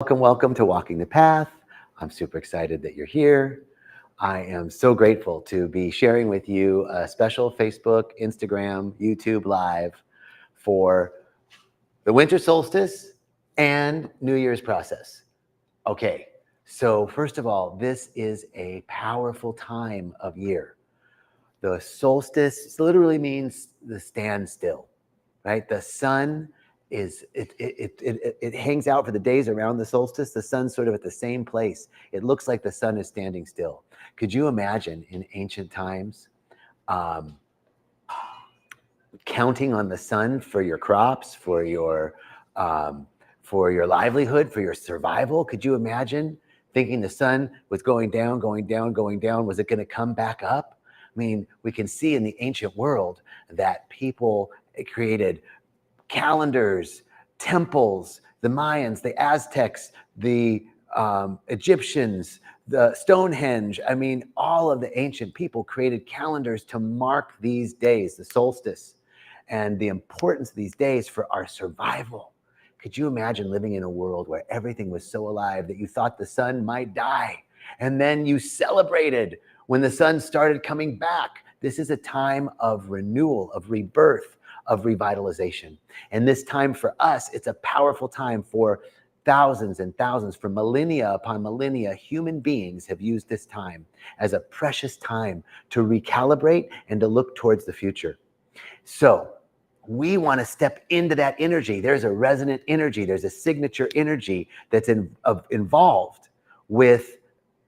Welcome to Walking the Path. I'm super excited that you're here. I am so grateful to be sharing with you a special Facebook, Instagram, YouTube Live for the winter solstice and New Year's process. Okay, so first of all, this is a powerful time of year. The solstice literally means the standstill, right? The sun it hangs out for the days around the solstice. The sun's sort of at the same place. It looks like the sun is standing still. Could you imagine in ancient times counting on the sun for your crops, for your livelihood, for your survival? Could you imagine thinking the sun was going down, going down, going down? Was it going to come back up? I mean, we can see in the ancient world that people created calendars, temples, the Mayans, the Aztecs, the Egyptians, the Stonehenge. I mean, all of the ancient people created calendars to mark these days, the solstice, and the importance of these days for our survival. Could you imagine living in a world where everything was so alive that you thought the sun might die, and then you celebrated when the sun started coming back? This is a time of renewal, of rebirth, of revitalization. And this time for us, it's a powerful time. For thousands and thousands, for millennia upon millennia, human beings have used this time as a precious time to recalibrate and to look towards the future. So we want to step into that energy. There's a resonant energy. There's a signature energy that's involved with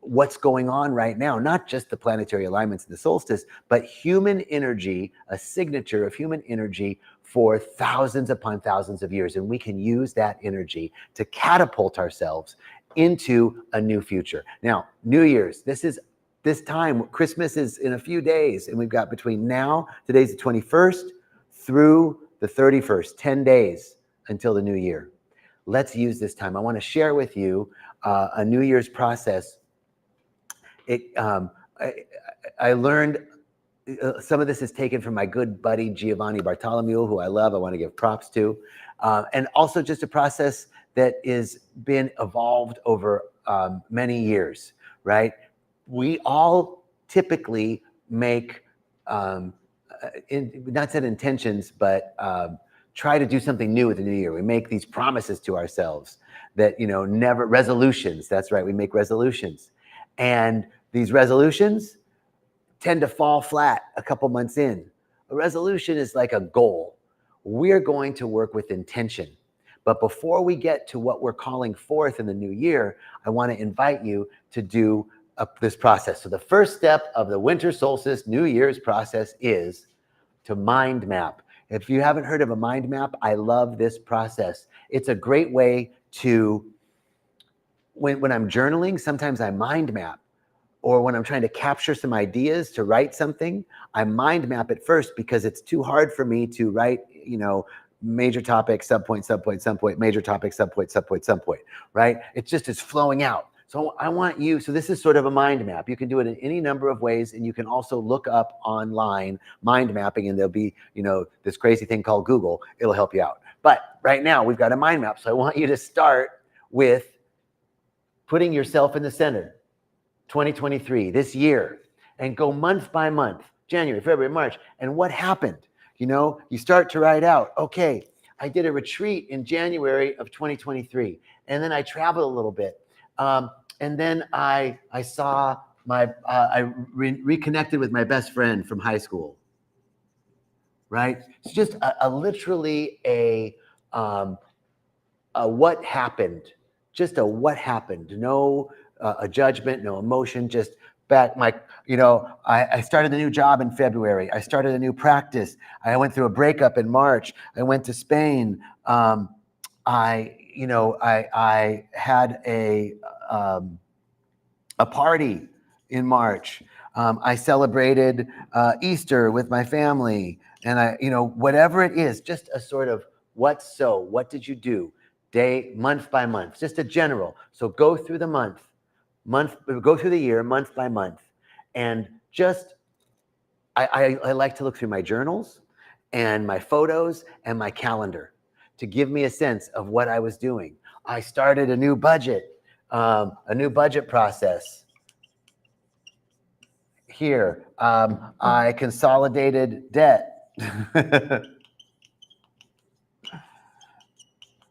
what's going on right now, not just the planetary alignments and the solstice, but human energy, a signature of human energy for thousands upon thousands of years. And we can use that energy to catapult ourselves into a new future. Now, New Year's, this time, Christmas is in a few days, and we've got between now, today's the 21st, through the 31st, 10 days until the new year. Let's use this time. I want to share with you a New Year's process. I learned some of this is taken from my good buddy Giovanni Bartolomeo, who I love. I want to give props to, and also just a process that is been evolved over many years. Right? We all typically make not set intentions, but try to do something new with the new year. We make these promises to ourselves that never resolutions. That's right. We make resolutions, and these resolutions tend to fall flat a couple months in. A resolution is like a goal. We're going to work with intention. But before we get to what we're calling forth in the new year, I want to invite you to do this process. So the first step of the winter solstice New Year's process is to mind map. If you haven't heard of a mind map, I love this process. It's a great way to, when I'm journaling, sometimes I mind map. Or when I'm trying to capture some ideas to write something, I mind map it first because it's too hard for me to write, major topic, subpoint, subpoint, subpoint, major topic, subpoint, subpoint, subpoint, right? It's flowing out. So I want you, so this is sort of a mind map. You can do it in any number of ways, and you can also look up online mind mapping, and there'll be, this crazy thing called Google. It'll help you out. But right now we've got a mind map. So I want you to start with putting yourself in the center. 2023, this year, and go month by month, January, February, March, and what happened? You start to write out, okay, I did a retreat in January of 2023, and then I traveled a little bit, and then I saw I reconnected with my best friend from high school, right? It's just literally a what happened, just a what happened, no a judgment, no emotion, just back I started a new job in February. I started a new practice. I went through a breakup in March. I went to Spain. I had a party in March. I celebrated Easter with my family, and whatever it is, just a sort of what did you do, month by month, just a general. So go through the go through the year, month by month, and just, I like to look through my journals and my photos and my calendar to give me a sense of what I was doing. I started a new budget process. Here, I consolidated debt.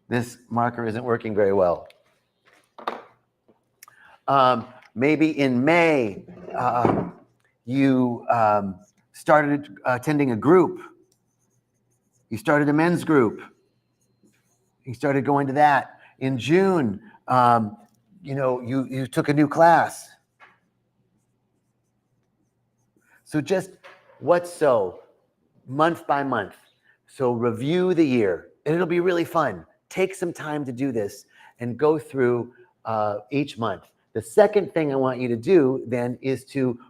This marker isn't working very well. Maybe in May, you started attending a group. You started a men's group. You started going to that. In June, you took a new class. So just month by month. So review the year, and it'll be really fun. Take some time to do this and go through each month. The second thing I want you to do then is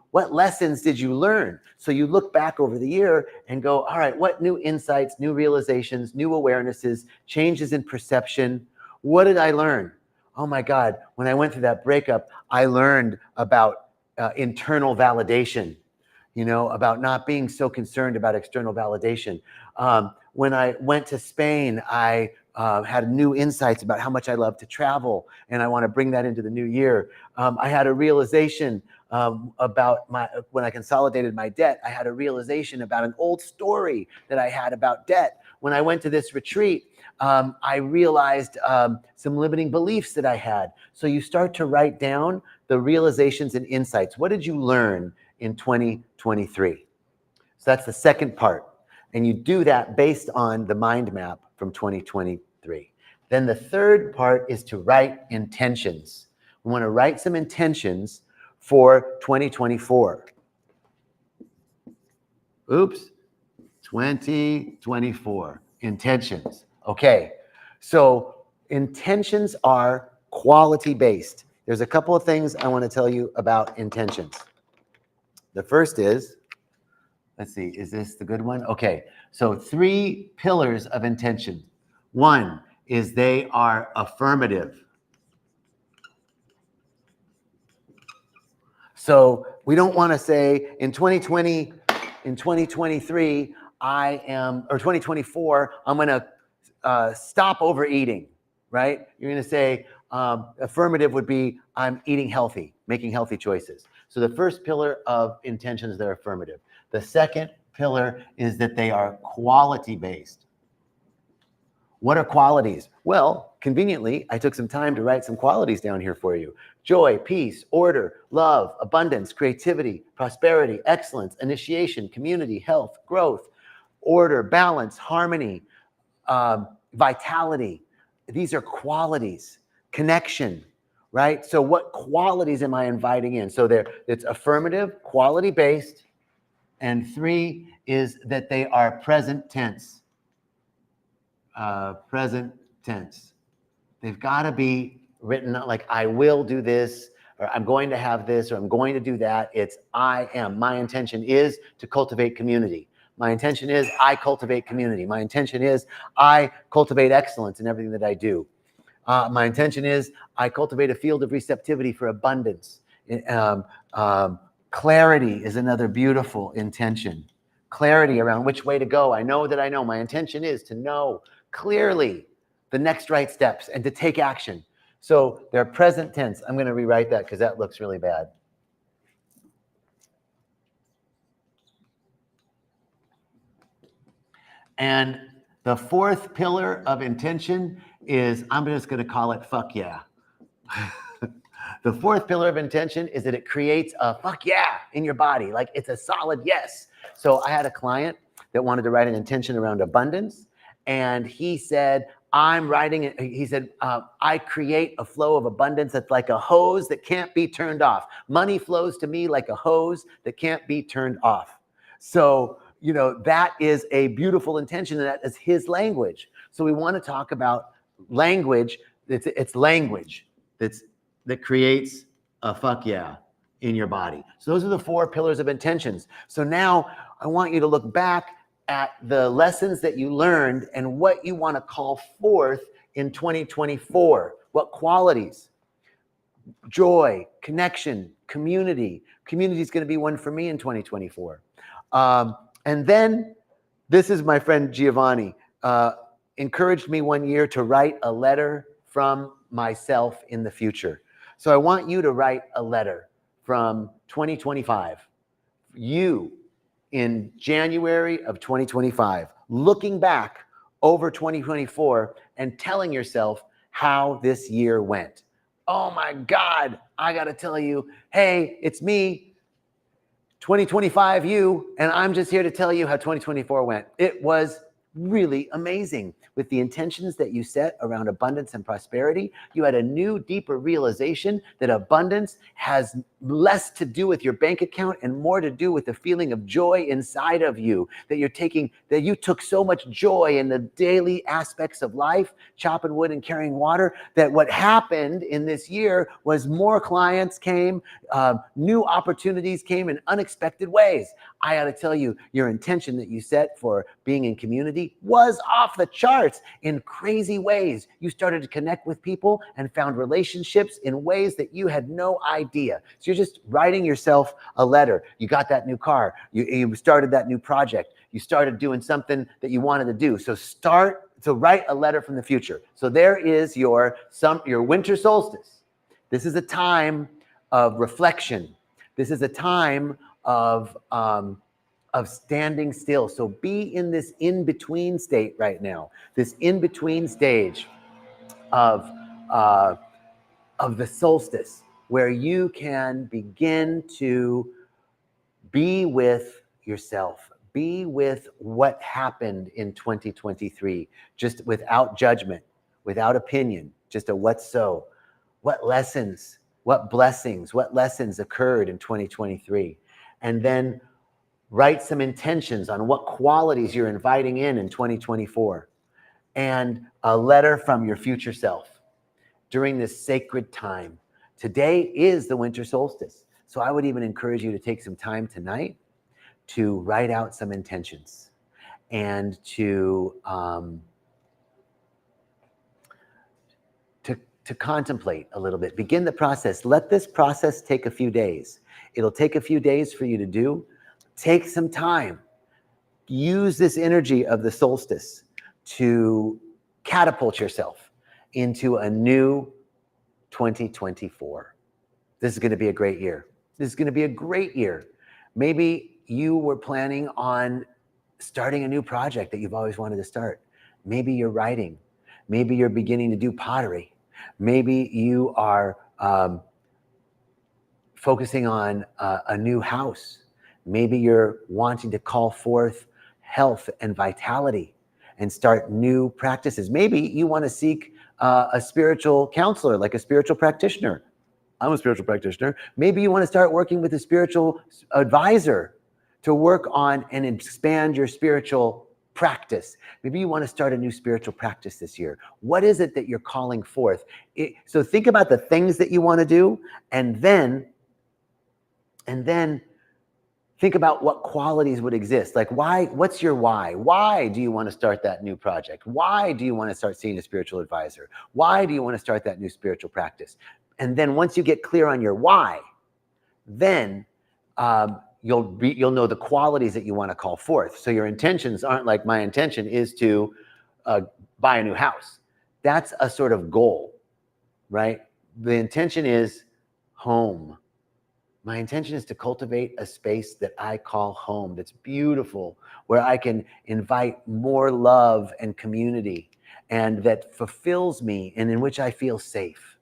what lessons did you learn? So you look back over the year and go, all right, what new insights, new realizations, new awarenesses, changes in perception? What did I learn? Oh my God, when I went through that breakup, I learned about internal validation, about not being so concerned about external validation. When I went to Spain, I had new insights about how much I love to travel, and I want to bring that into the new year. I had a realization about when I consolidated my debt, I had a realization about an old story that I had about debt. When I went to this retreat, I realized some limiting beliefs that I had. So you start to write down the realizations and insights. What did you learn in 2023? So that's the second part. And you do that based on the mind map from 2023. Then the third part is to write intentions. We want to write some intentions for 2024. Oops, 2024, intentions. Okay, so intentions are quality-based. There's a couple of things I want to tell you about intentions. The first is, let's see, is this the good one? Okay, so 3 pillars of intention. One is they are affirmative. So we don't want to say in 2023, or 2024, I'm going to stop overeating, right? You're going to say affirmative would be I'm eating healthy, making healthy choices. So the first pillar of intentions, they're affirmative. The second pillar is that they are quality-based. What are qualities? Well, conveniently, I took some time to write some qualities down here for you. Joy, peace, order, love, abundance, creativity, prosperity, excellence, initiation, community, health, growth, order, balance, harmony, vitality. These are qualities. Connection, right? So what qualities am I inviting in? So it's affirmative, quality-based, and 3 is that they are present tense. Present tense. They've got to be written like I will do this, or I'm going to have this, or I'm going to do that. It's I am. My intention is to cultivate community. My intention is I cultivate community. My intention is I cultivate excellence in everything that I do. My intention is I cultivate a field of receptivity for abundance. Clarity is another beautiful intention. Clarity around which way to go. I know that I know. My intention is to know clearly the next right steps and to take action. So they're present tense. I'm going to rewrite that because that looks really bad. And the fourth pillar of intention is, I'm just going to call it fuck yeah. The fourth pillar of intention is that it creates a fuck yeah in your body. Like it's a solid yes. So I had a client that wanted to write an intention around abundance. And he said, I create a flow of abundance that's like a hose that can't be turned off. Money flows to me like a hose that can't be turned off. So, that is a beautiful intention, and that is his language. So we want to talk about language. It's language that creates a fuck yeah in your body. So those are the 4 pillars of intentions. So now I want you to look back at the lessons that you learned and what you want to call forth in 2024. What qualities? Joy, connection, community. Community is going to be one for me in 2024. And then this is my friend Giovanni, encouraged me one year to write a letter from myself in the future. So I want you to write a letter from 2025. You in January of 2025, looking back over 2024 and telling yourself how this year went. Oh my God, I got to tell you, hey, it's me, 2025 you, and I'm just here to tell you how 2024 went. It was really amazing. With the intentions that you set around abundance and prosperity, you had a new, deeper realization that abundance has less to do with your bank account and more to do with the feeling of joy inside of you, that you took so much joy in the daily aspects of life, chopping wood and carrying water, that what happened in this year was more clients came, new opportunities came in unexpected ways. I got to tell you, your intention that you set for being in community was off the charts in crazy ways. You started to connect with people and found relationships in ways that you had no idea. So you're just writing yourself a letter. You got that new car. You started that new project. You started doing something that you wanted to do. So write a letter from the future. So there is your winter solstice. This is a time of reflection. This is a time of standing still. So be in this in-between state right now, this in-between stage of the solstice, where you can begin to be with yourself, be with what happened in 2023, just without judgment, without opinion, just a what lessons, what blessings, what lessons occurred in 2023. And then write some intentions on what qualities you're inviting in 2024, and a letter from your future self during this sacred time. Today is the winter solstice. So I would even encourage you to take some time tonight to write out some intentions and to contemplate a little bit. Begin the process. Let this process take a few days. It'll take a few days for you to do. Take some time. Use this energy of the solstice to catapult yourself into a new 2024. This is going to be a great year. This is going to be a great year. Maybe you were planning on starting a new project that you've always wanted to start. Maybe you're writing. Maybe you're beginning to do pottery. Maybe you are focusing on a new house. Maybe you're wanting to call forth health and vitality and start new practices. Maybe you want to seek a spiritual counselor, like a spiritual practitioner. I'm a spiritual practitioner. Maybe you want to start working with a spiritual advisor to work on and expand your spiritual practice. Maybe you want to start a new spiritual practice this year. What is it that you're calling forth? So think about the things that you want to do, and then think about what qualities would exist. Like why, what's your why? Why do you want to start that new project? Why do you want to start seeing a spiritual advisor? Why do you want to start that new spiritual practice? And then once you get clear on your why, then you'll know the qualities that you want to call forth. So your intentions aren't like, my intention is to buy a new house. That's a sort of goal, right? The intention is home. My intention is to cultivate a space that I call home, that's beautiful, where I can invite more love and community, and that fulfills me and in which I feel safe.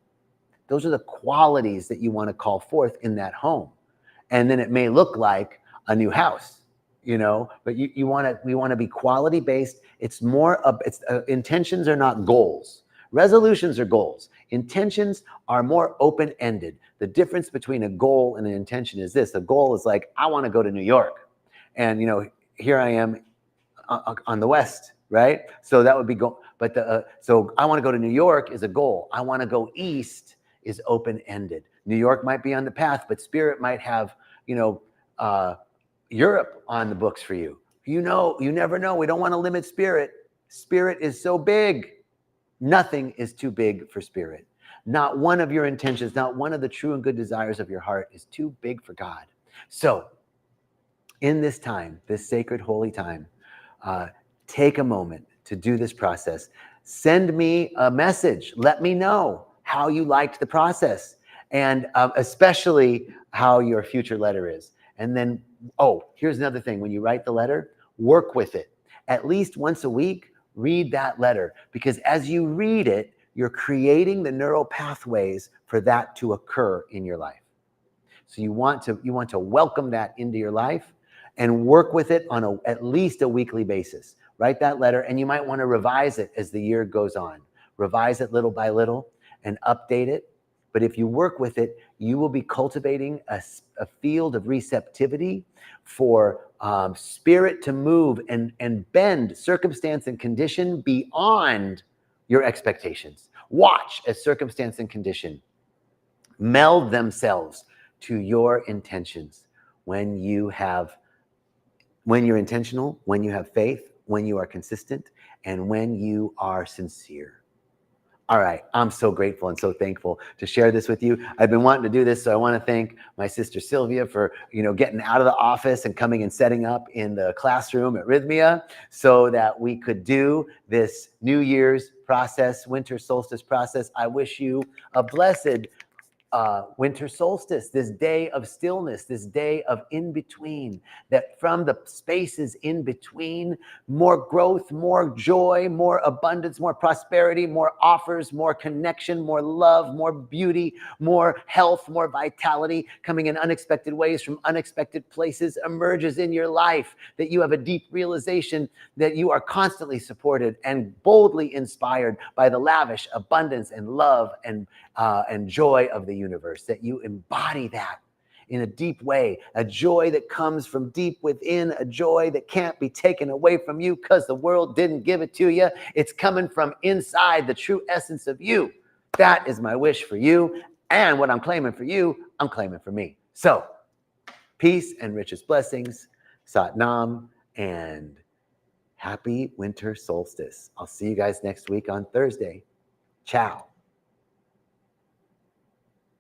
Those are the qualities that you want to call forth in that home. And then it may look like a new house, but we want to be quality based. It's more of, intentions are not goals. Resolutions are goals. Intentions are more open-ended. The difference between a goal and an intention is this. A goal is like, I want to go to New York. And, here I am on the West, right? So that would be goal. But so I want to go to New York is a goal. I want to go east is open-ended. New York might be on the path, but Spirit might have, Europe on the books for you. You never know. We don't want to limit Spirit. Spirit is so big. Nothing is too big for Spirit. Not one of your intentions, not one of the true and good desires of your heart is too big for God. So in this time, this sacred, holy time, take a moment to do this process. Send me a message. Let me know how you liked the process, and especially how your future letter is. And then, oh, here's another thing. When you write the letter, work with it. At least once a week, read that letter, because as you read it, you're creating the neural pathways for that to occur in your life. So you want to welcome that into your life and work with it on at least a weekly basis. Write that letter, and you might want to revise it as the year goes on. Revise it little by little and update it. But if you work with it, you will be cultivating a field of receptivity for spirit to move and bend circumstance and condition beyond your expectations. Watch as circumstance and condition meld themselves to your intentions when you're intentional, when you have faith, when you are consistent, and when you are sincere. All right, I'm so grateful and so thankful to share this with you. I've been wanting to do this, so I want to thank my sister Sylvia for, getting out of the office and coming and setting up in the classroom at Rythmia so that we could do this New Year's process, winter solstice process. I wish you a blessed winter solstice, this day of stillness, this day of in between, that from the spaces in between, more growth, more joy, more abundance, more prosperity, more offers, more connection, more love, more beauty, more health, more vitality coming in unexpected ways from unexpected places emerges in your life, that you have a deep realization that you are constantly supported and boldly inspired by the lavish abundance and love and joy of the universe, that you embody that in a deep way, a joy that comes from deep within, a joy that can't be taken away from you because the world didn't give it to you. It's coming from inside the true essence of you. That is my wish for you. And what I'm claiming for you, I'm claiming for me. So peace and richest blessings, Sat Nam, and happy winter solstice. I'll see you guys next week on Thursday. Ciao.